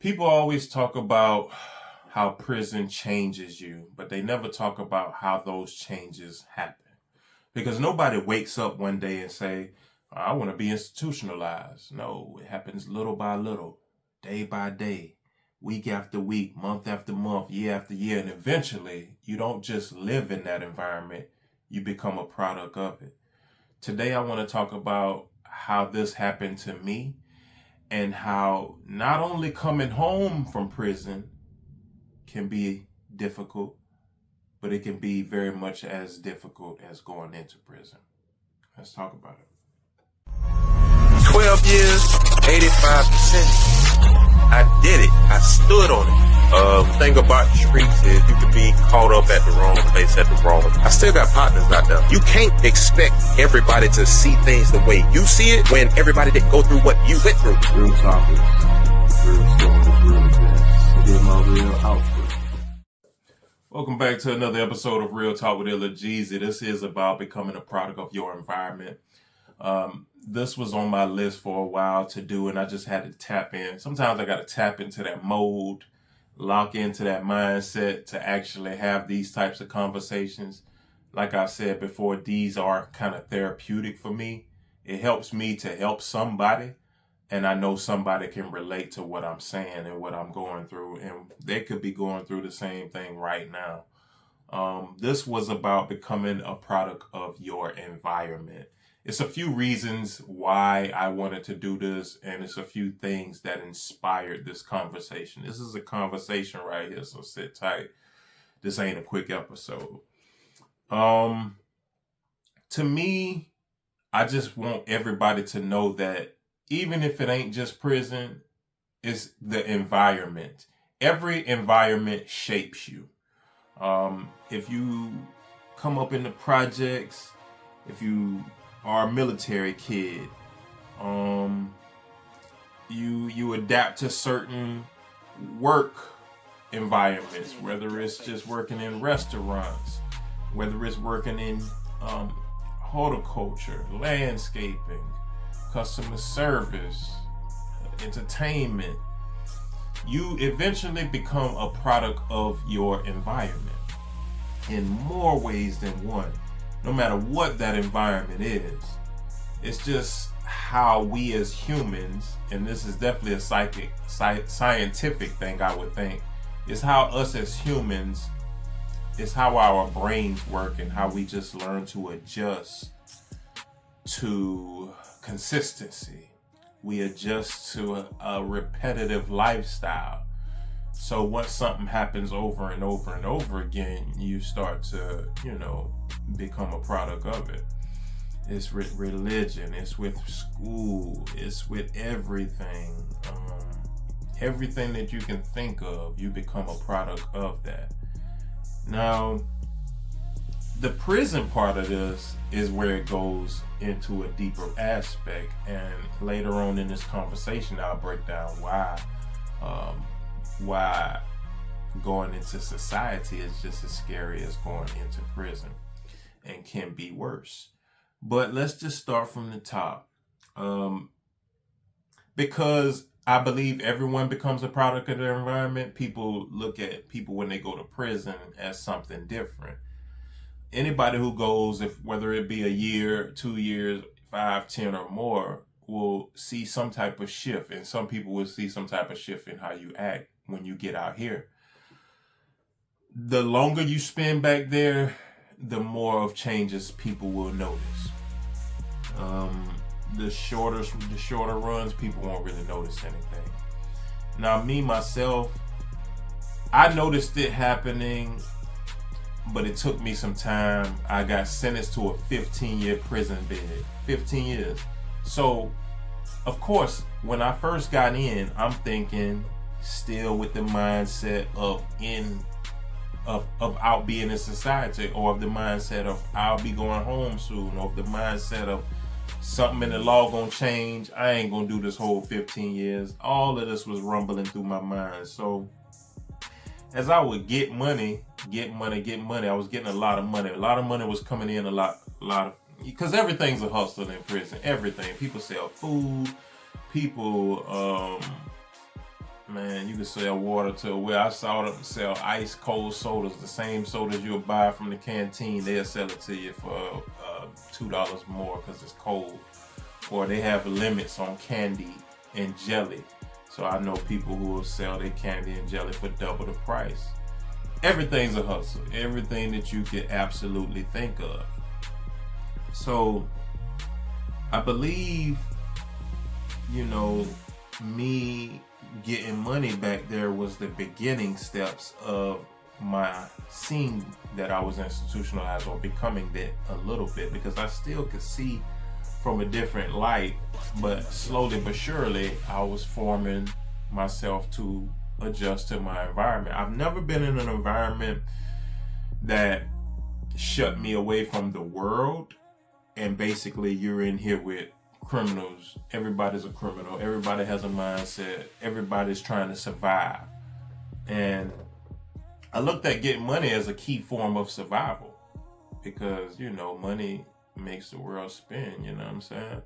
People always talk about how prison changes you, but they never talk about how those changes happen. Because nobody wakes up one day and say, I want to be institutionalized. No, it happens little by little, day by day, week after week, month after month, year after year. And eventually, you don't just live in that environment, you become a product of it. Today, I want to talk about how this happened to me and how not only coming home from prison can be difficult, but it can be very much as difficult as going into prison. Let's talk about it. 12 years, 85%. I did it. I stood on it. Thing about the streets is you can be caught up at the wrong place at the wrong time. I still got partners out there. You can't expect everybody to see things the way you see it when everybody didn't go through what you went through. Real topics, real stories, real events. Get my real output. Welcome back to another episode of Real Talk with Illa Gezey. This is about becoming a product of your environment. This was on my list for a while to do, and I just had to tap in. Sometimes I got to tap into that mode, lock into that mindset to actually have these types of conversations. Like I said before, these are kind of therapeutic for me. It helps me to help somebody, and I know somebody can relate to what I'm saying and what I'm going through, and they could be going through the same thing right now. This was about becoming a product of your environment. It's a few reasons why I wanted to do this, and it's a few things that inspired this conversation. This is a conversation right here, so sit tight. This ain't a quick episode. To me, I just want everybody to know that even if it ain't just prison, it's the environment. Every environment shapes you. If you come up in the projects, if you are a military kid, you adapt to certain work environments, whether it's just working in restaurants, whether it's working in horticulture, landscaping, customer service, entertainment. You eventually become a product of your environment in more ways than one, no matter what that environment is. It's just how we as humans, and this is definitely a scientific thing, I would think, is how us as humans, is how our brains work and how we just learn to adjust to consistency. We adjust to a repetitive lifestyle. So once something happens over and over and over again, you start to, become a product of it. It's with religion, it's with school, it's with everything. Everything that you can think of, you become a product of that. Now, the prison part of this is where it goes into a deeper aspect, and later on in this conversation, I'll break down why going into society is just as scary as going into prison and can be worse. But let's just start from the top, because I believe everyone becomes a product of their environment. People look at people when they go to prison as something different. Anybody who goes, whether it be a year, 2 years, 5, 10 or more, will see some type of shift. And some people will see some type of shift in how you act when you get out here. The longer you spend back there, the more of changes people will notice. The shorter runs, people won't really notice anything. Now, me, myself, I noticed it happening, but it took me some time. I got sentenced to a 15-year prison bid. 15 years. So, of course, when I first got in, I'm thinking still with the mindset of out being in society, or of the mindset of I'll be going home soon, or of the mindset of something in the law gonna change. I ain't gonna do this whole 15 years. All of this was rumbling through my mind. So as I would get money, I was getting a lot of money. A lot of money was coming in, a lot of, because everything's a hustle in prison. Everything. People sell food. People Man, you can sell water to where I saw them sell ice cold sodas, the same sodas you'll buy from the canteen. They'll sell it to you for $2 more because it's cold. Or they have limits on candy and jelly. So I know people who will sell their candy and jelly for double the price. Everything's a hustle. Everything that you can absolutely think of. So I believe, me getting money back there was the beginning steps of my seeing that I was institutionalized, or becoming that a little bit, because I still could see from a different light, but slowly but surely I was forming myself to adjust to my environment. I've never been in an environment that shut me away from the world, and basically you're in here with criminals. Everybody's a criminal. Everybody has a mindset. Everybody's trying to survive. And I looked at getting money as a key form of survival, because, money makes the world spin, you know what I'm saying?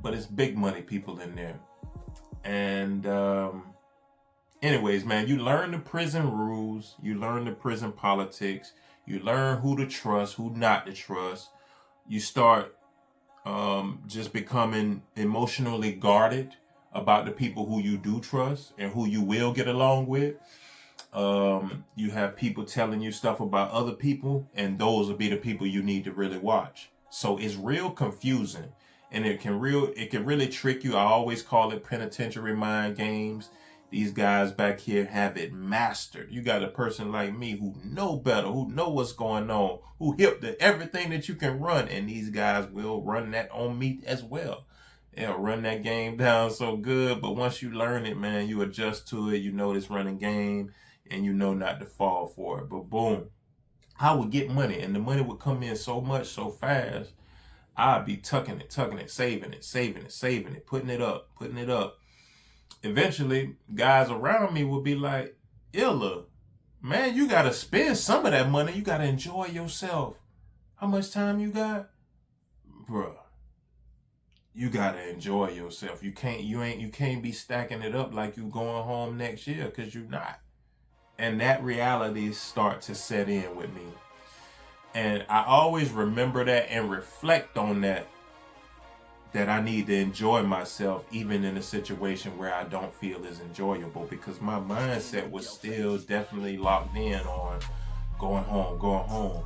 But it's big money people in there. And anyways, man, you learn the prison rules, you learn the prison politics, you learn who to trust, who not to trust. You start just becoming emotionally guarded about the people who you do trust and who you will get along with. You have people telling you stuff about other people, and those will be the people you need to really watch. So it's real confusing, and it can really trick you. I always call it penitentiary mind games. These guys back here have it mastered. You got a person like me who know better, who know what's going on, who hip to everything that you can run, and these guys will run that on me as well. They'll run that game down so good, but once you learn it, man, you adjust to it. You know this running game, and you know not to fall for it. But boom, I would get money, and the money would come in so much, so fast. I'd be tucking it, saving it, putting it up. Eventually, guys around me would be like, Illa, man, you got to spend some of that money. You got to enjoy yourself. How much time you got? Bruh, you got to enjoy yourself. You can't be stacking it up like you going home next year, because you're not. And that reality start to set in with me. And I always remember that and reflect on that I need to enjoy myself even in a situation where I don't feel as enjoyable, because my mindset was still definitely locked in on going home.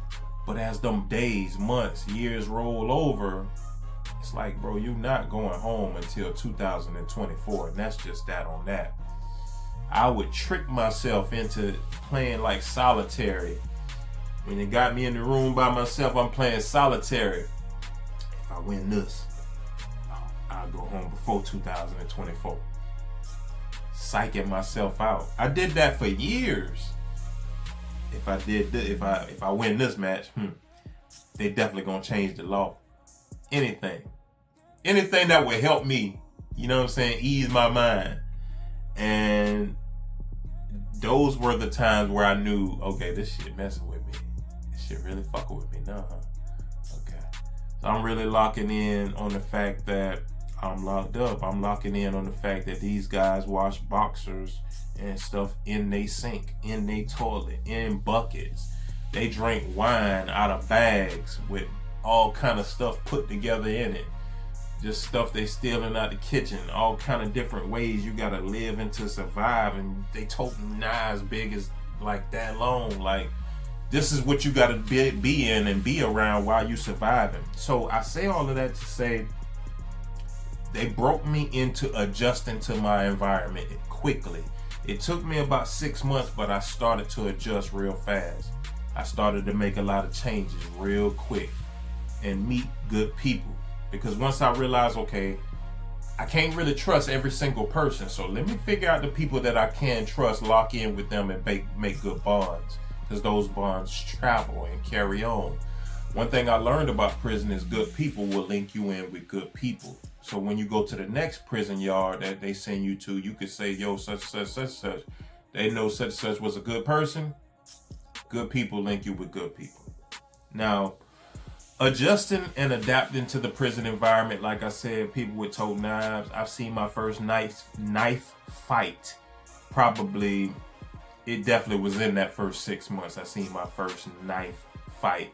But as them days, months, years roll over, it's like, bro, you're not going home until 2024, and that's just that on that. I would trick myself into playing like solitary. When it got me in the room by myself, I'm playing solitary. If I win this, I'll go home before 2024. Psyching myself out. I did that for years. If I win this match, they definitely gonna change the law. Anything that would help me, you know what I'm saying, ease my mind. And those were the times where I knew, okay, this shit messing with me. This shit really fucking with me now, huh? Okay. So I'm really locking in on the fact that I'm locked up. I'm locking in on the fact that these guys wash boxers and stuff in they sink, in they toilet, in buckets. They drink wine out of bags with all kind of stuff put together in it. Just stuff they stealing out the kitchen. All kind of different ways you gotta live and to survive. And they toting knives big as like that long. Like, this is what you gotta be in and be around while you surviving. So I say all of that to say, they broke me into adjusting to my environment quickly. It took me about 6 months, but I started to adjust real fast. I started to make a lot of changes real quick and meet good people. Because once I realized, okay, I can't really trust every single person. So let me figure out the people that I can trust, lock in with them, and make good bonds. Because those bonds travel and carry on. One thing I learned about prison is good people will link you in with good people. So when you go to the next prison yard that they send you to, you could say, yo, such. They know such was a good person. Good people link you with good people. Now, Adjusting and adapting to the prison environment, like I said, people with tote knives. I've seen my first knife fight. Probably, it definitely was in that first 6 months. I seen my first knife fight.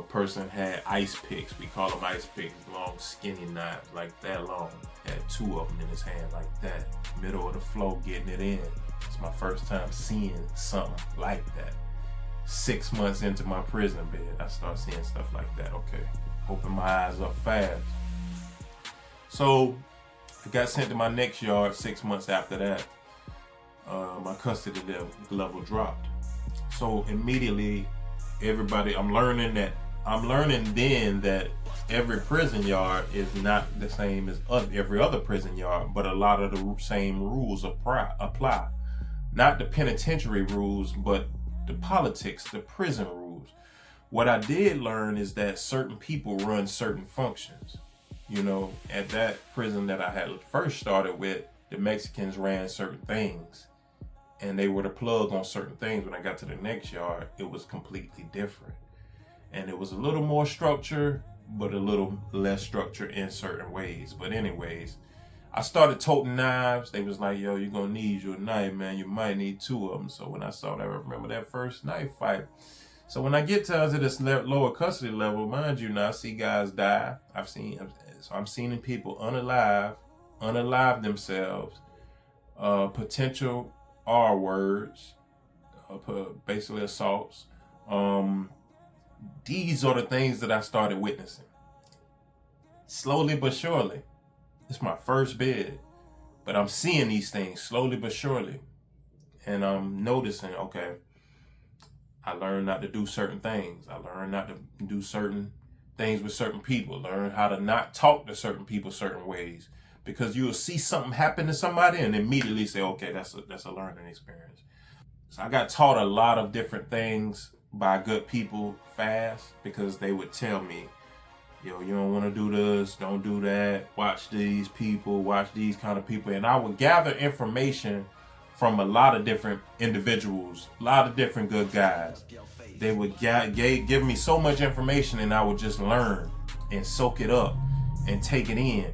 Person had ice picks. We call them ice picks, long skinny knives like that long. Had 2 of them in his hand like that. Middle of the floor, getting it in. It's my first time seeing something like that. 6 months into my prison bed, I start seeing stuff like that. Okay, open my eyes up fast. So I got sent to my next yard 6 months after that. My custody level dropped. So immediately, everybody, I'm learning then that every prison yard is not the same as every other prison yard, but a lot of the same rules apply. Not the penitentiary rules, but the politics, the prison rules. What I did learn is that certain people run certain functions. You know, at that prison that I had first started with, the Mexicans ran certain things, and they were the plug on certain things. When I got to the next yard, it was completely different. And it was a little more structure, but a little less structure in certain ways. But anyways, I started toting knives. They was like, yo, you're gonna need your knife, man. You might need 2 of them. So when I saw that, I remember that first knife fight. So when I get to this lower custody level, mind you, now I see guys die. I'm seeing people unalive themselves, potential R words, basically assaults. These are the things that I started witnessing. Slowly but surely. It's my first bid, but I'm seeing these things slowly but surely. And I'm noticing, okay, I learned not to do certain things. I learned not to do certain things with certain people. Learn how to not talk to certain people certain ways. Because you'll see something happen to somebody and immediately say, okay, that's a learning experience. So I got taught a lot of different things by good people fast, because they would tell me, yo, you don't want to do this, don't do that, watch these people, watch these kind of people. And I would gather information from a lot of different individuals, a lot of different good guys. They would give me so much information, and I would just learn and soak it up and take it in.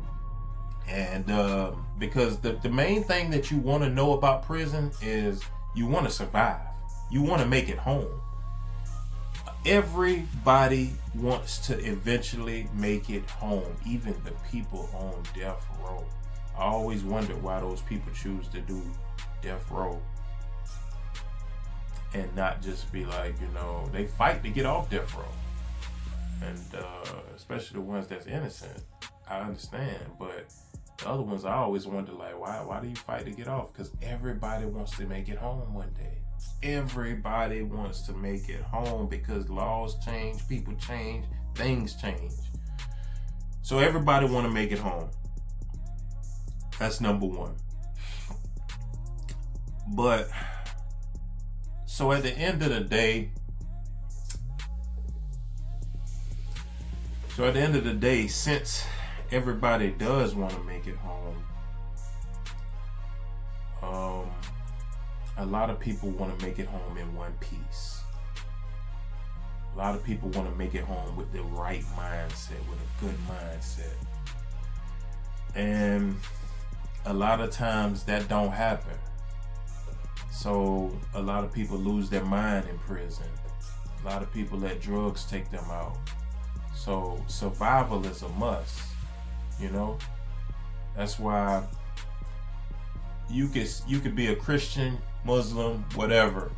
And because the main thing that you want to know about prison is you want to survive. You want to make it home. Everybody wants to eventually make it home, even the people on death row. I always wondered why those people choose to do death row and not just be like, you know, they fight to get off death row. And especially the ones that's innocent, I understand. But the other ones, I always wonder, like, why do you fight to get off? Because everybody wants to make it home one day. Everybody wants to make it home, because laws change, people change, things change. So everybody want to make it home. That's number one. But so at the end of the day, since everybody does want to make it home, a lot of people want to make it home in one piece. A lot of people want to make it home with the right mindset, with a good mindset. And a lot of times that don't happen. So a lot of people lose their mind in prison. A lot of people let drugs take them out. So survival is a must, you know? That's why you could be a Christian, Muslim, whatever,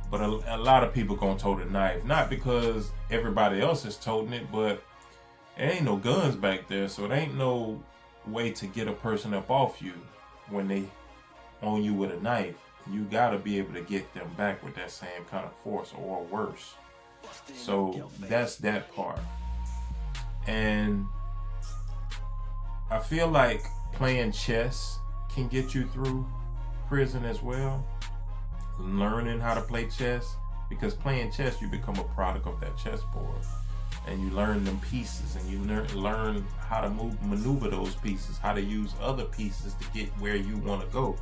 but a lot of people gonna tote a knife. Not because everybody else is toting it, but there ain't no guns back there, so it ain't no way to get a person up off you when they on you with a knife. You gotta be able to get them back with that same kind of force or worse. So that's that part. And I feel like playing chess can get you through prison as well. Learning how to play chess, because playing chess, you become a product of that chessboard, and you learn them pieces, and you learn how to maneuver those pieces, how to use other pieces to get where you want to go.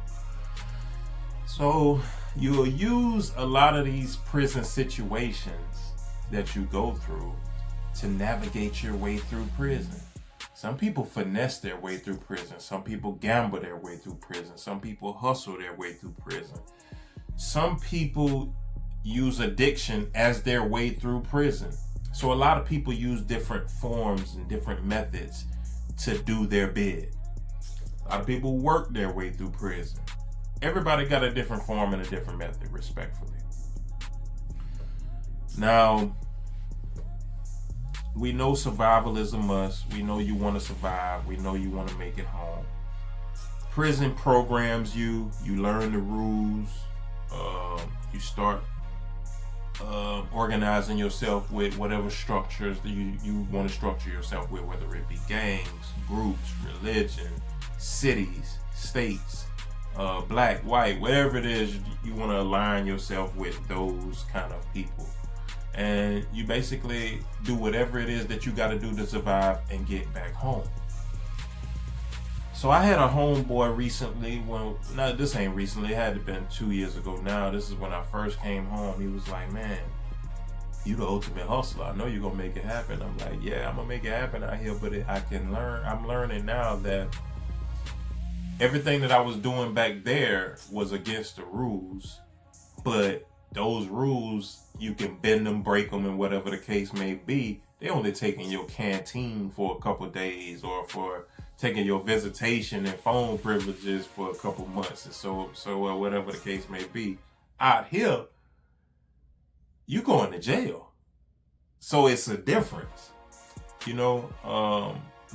So you'll use a lot of these prison situations that you go through to navigate your way through prison. Some people finesse their way through prison. Some people gamble their way through prison. Some people hustle their way through prison. Some people use addiction as their way through prison. So a lot of people use different forms and different methods to do their bid. A lot of people work their way through prison. Everybody got a different form and a different method, respectfully. Now, we know survival is a must. We know you want to survive. We know you want to make it home. Prison programs you. You learn the rules. You start organizing yourself with whatever structures that you want to structure yourself with, whether it be gangs, groups, religion, cities, states, black, white, whatever it is, you want to align yourself with those kind of people. And you basically do whatever it is that you got to do to survive and get back home. So I had a homeboy recently, this ain't recently, it had to been 2 years ago now. This is when I first came home. He was like, man, you the ultimate hustler. I know you're going to make it happen. I'm like, yeah, I'm going to make it happen out here, but I'm learning now that everything that I was doing back there was against the rules, but those rules, you can bend them, break them, and whatever the case may be. They only taking your canteen for a couple days, or for taking your visitation and phone privileges for a couple months, and so whatever the case may be. Out here, you going to jail, so it's a difference.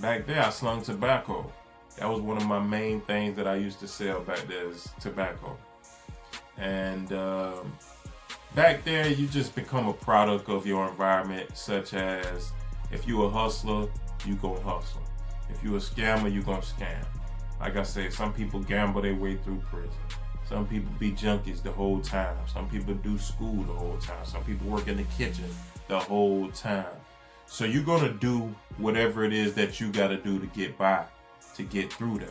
Back there I slung tobacco. That was one of my main things that I used to sell back there, is tobacco. And back there, you just become a product of your environment, such as if you a hustler, you gonna hustle. If you a scammer, you gonna scam. Like I said, some people gamble their way through prison. Some people be junkies the whole time. Some people do school the whole time. Some people work in the kitchen the whole time. So you're gonna do whatever it is that you gotta do to get by, to get through there.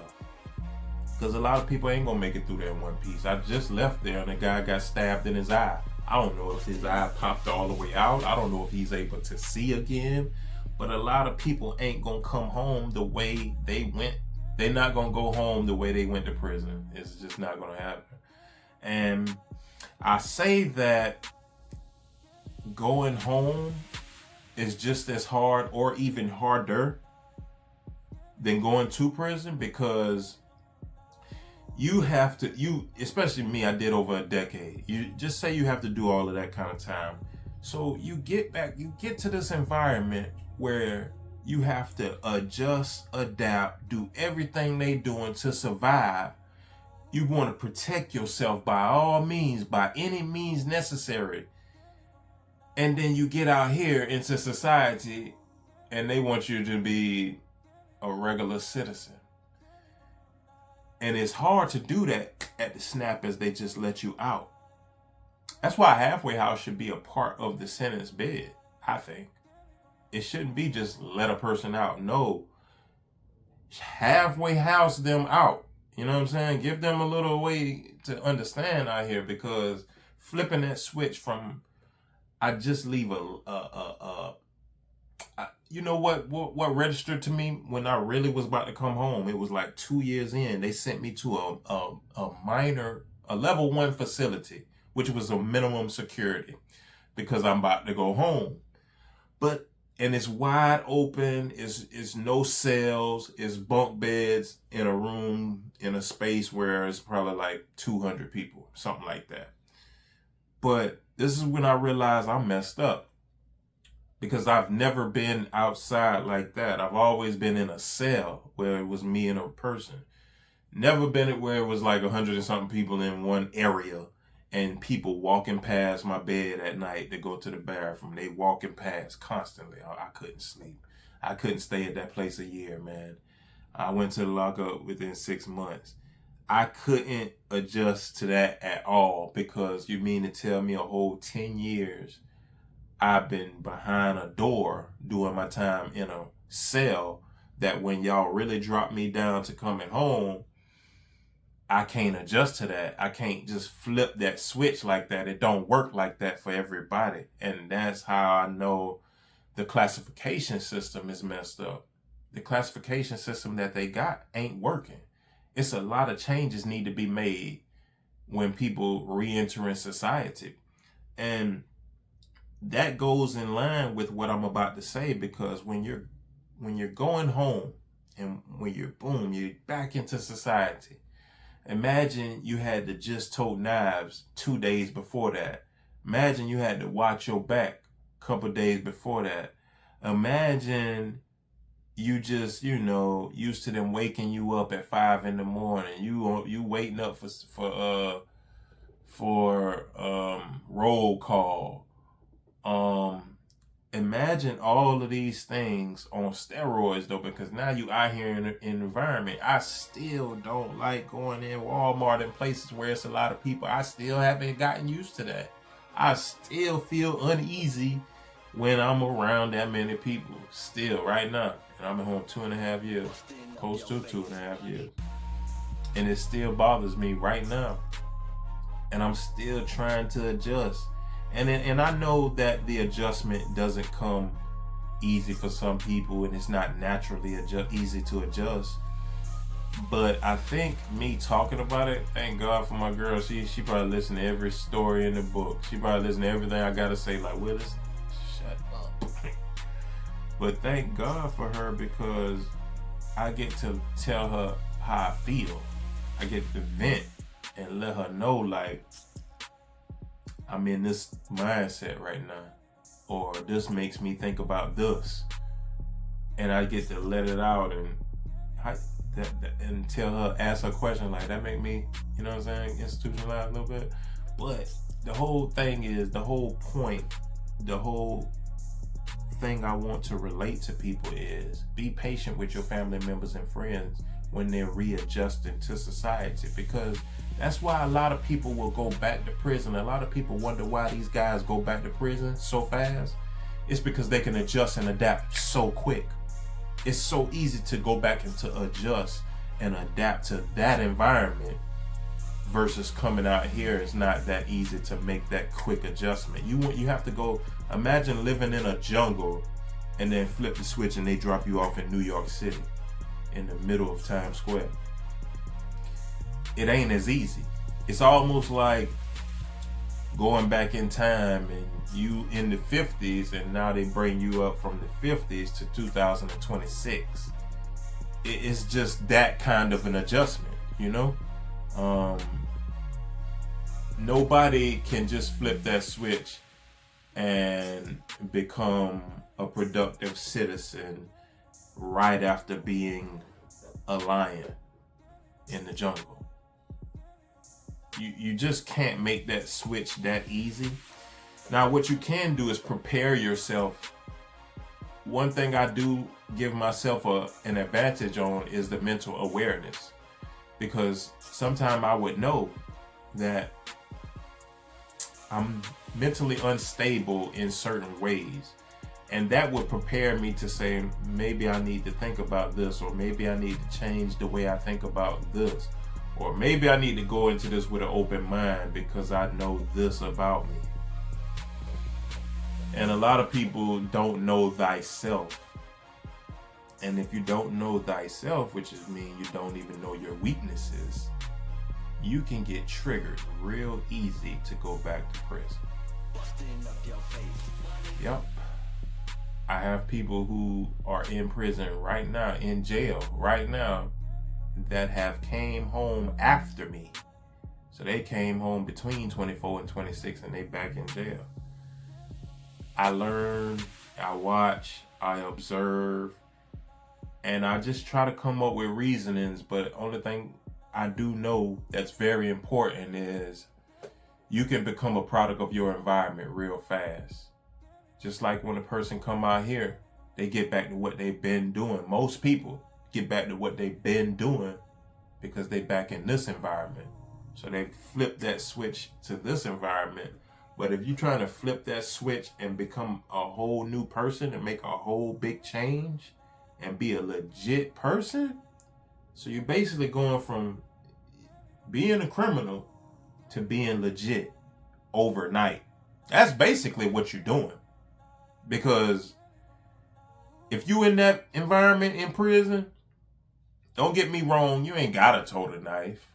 Because a lot of people ain't gonna make it through there in one piece. I just left there and the guy got stabbed in his eye. I don't know if his eye popped all the way out. I don't know if he's able to see again. But a lot of people ain't gonna come home the way they went. They're not gonna go home the way they went to prison. It's just not gonna happen. And I say that going home is just as hard or even harder than going to prison, because you have to, especially me, I did over a decade. You just say you have to do all of that kind of time. So you get to this environment where you have to adjust, adapt, do everything they doing to survive. You want to protect yourself by all means, by any means necessary. And then you get out here into society and they want you to be a regular citizen. And it's hard to do that at the snap as they just let you out. That's why a halfway house should be a part of the sentence bid, I think. It shouldn't be just let a person out. No. Halfway house them out. You know what I'm saying? Give them a little way to understand out here, because flipping that switch from I just leave you know what registered to me when I really was about to come home? It was like 2 years in. They sent me to a level 1 facility, which was a minimum security, because I'm about to go home. And it's wide open, it's no cells, it's bunk beds in a room, in a space where it's probably like 200 people, something like that. But this is when I realized I messed up, because I've never been outside like that. I've always been in a cell where it was me and a person. Never been where it was like 100 and something people in one area, and people walking past my bed at night to go to the bathroom. They walking past constantly. I couldn't sleep. I couldn't stay at that place a year, man. I went to the lockup within 6 months. I couldn't adjust to that at all, because you mean to tell me a whole 10 years I've been behind a door doing my time in a cell, that when y'all really drop me down to coming home, I can't adjust to that. I can't just flip that switch like that. It don't work like that for everybody. And that's how I know the classification system is messed up. The classification system that they got ain't working. It's a lot of changes need to be made when people re-enter in society. And that goes in line with what I'm about to say, because when you're going home and when you're back into society, imagine you had to just tote knives 2 days before that. Imagine you had to watch your back a couple days before that. Imagine you just, used to them waking you up at 5 a.m. You waiting up for roll call. Imagine all of these things on steroids though, because now you out here in the environment. I still don't like going in Walmart and places where it's a lot of people. I still haven't gotten used to that. I still feel uneasy when I'm around that many people. Still, right now. And I'm at home 2.5 years. Close to 2.5 years. And it still bothers me right now. And I'm still trying to adjust. And I know that the adjustment doesn't come easy for some people, and it's not naturally easy to adjust. But I think me talking about it, thank God for my girl. She probably listen to every story in the book. She probably listen to everything I gotta say. Like, Willis, shut up. But thank God for her, because I get to tell her how I feel. I get to vent and let her know, like, I'm in this mindset right now, or this makes me think about this, and I get to let it out and tell her, ask her question like that, make me, you know what I'm saying, institutionalize a little bit. But the whole thing is, the whole point, the whole thing I want to relate to people is, be patient with your family members and friends when they're readjusting to society, because that's why a lot of people will go back to prison. A lot of people wonder why these guys go back to prison so fast. It's because they can adjust and adapt so quick. It's so easy to go back and to adjust and adapt to that environment, versus coming out here. It's not that easy to make that quick adjustment. You have to go, imagine living in a jungle and then flip the switch and they drop you off in New York City in the middle of Times Square. It ain't as easy. It's almost like going back in time and you in the 50s, and now they bring you up from the 50s to 2026. It's just that kind of an adjustment, Nobody can just flip that switch and become a productive citizen right after being a lion in the jungle. You just can't make that switch that easy. Now, what you can do is prepare yourself. One thing I do give myself an advantage on is the mental awareness, because sometimes I would know that I'm mentally unstable in certain ways, and that would prepare me to say, maybe I need to think about this, or maybe I need to change the way I think about this. Or maybe I need to go into this with an open mind because I know this about me. And a lot of people don't know thyself. And if you don't know thyself, which is mean you don't even know your weaknesses, you can get triggered real easy to go back to prison. Yep. I have people who are in prison right now, in jail right now, that have came home after me. So they came home between 24 and 26 and they back in jail. I learn, I watch, I observe, and I just try to come up with reasonings. But only thing I do know that's very important is you can become a product of your environment real fast. Just like when a person come out here, they get back to what they've been doing. Most people get back to what they've been doing because they back in this environment. So they flip that switch to this environment. But if you're trying to flip that switch and become a whole new person and make a whole big change and be a legit person, so you're basically going from being a criminal to being legit overnight. That's basically what you're doing. Because if you in that environment in prison, don't get me wrong, you ain't gotta tote a knife.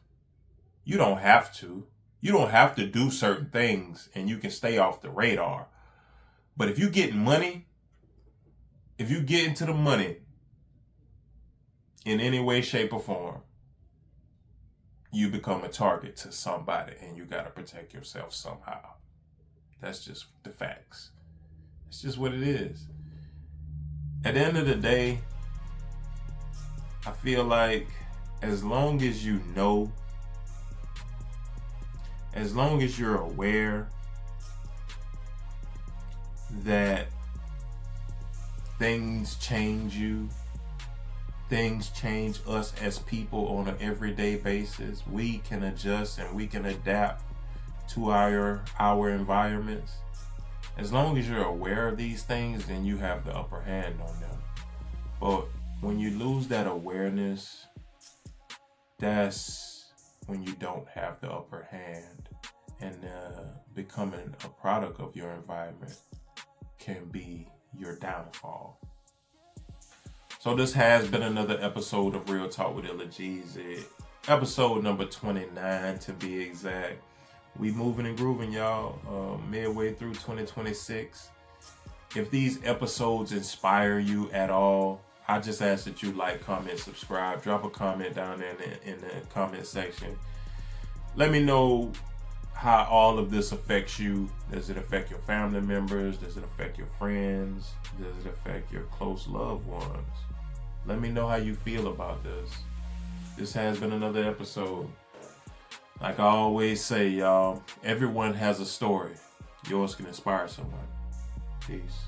You don't have to. You don't have to do certain things and you can stay off the radar. But if you getting money, if you get into the money in any way, shape, or form, you become a target to somebody and you gotta protect yourself somehow. That's just the facts. It's just what it is. At the end of the day, I feel like as long as you know, as long as you're aware that things change you, things change us as people on an everyday basis, we can adjust and we can adapt to our environments. As long as you're aware of these things, then you have the upper hand on them. But when you lose that awareness, that's when you don't have the upper hand, and becoming a product of your environment can be your downfall. So this has been another episode of Real Talk with Illa Gezey, episode number 29 to be exact. We moving and grooving, y'all, midway through 2026. If these episodes inspire you at all, I just ask that you like, comment, subscribe, drop a comment down there in the comment section. Let me know how all of this affects you. Does it affect your family members? Does it affect your friends? Does it affect your close loved ones? Let me know how you feel about this. This has been another episode. Like I always say, y'all, everyone has a story. Yours can inspire someone. Peace.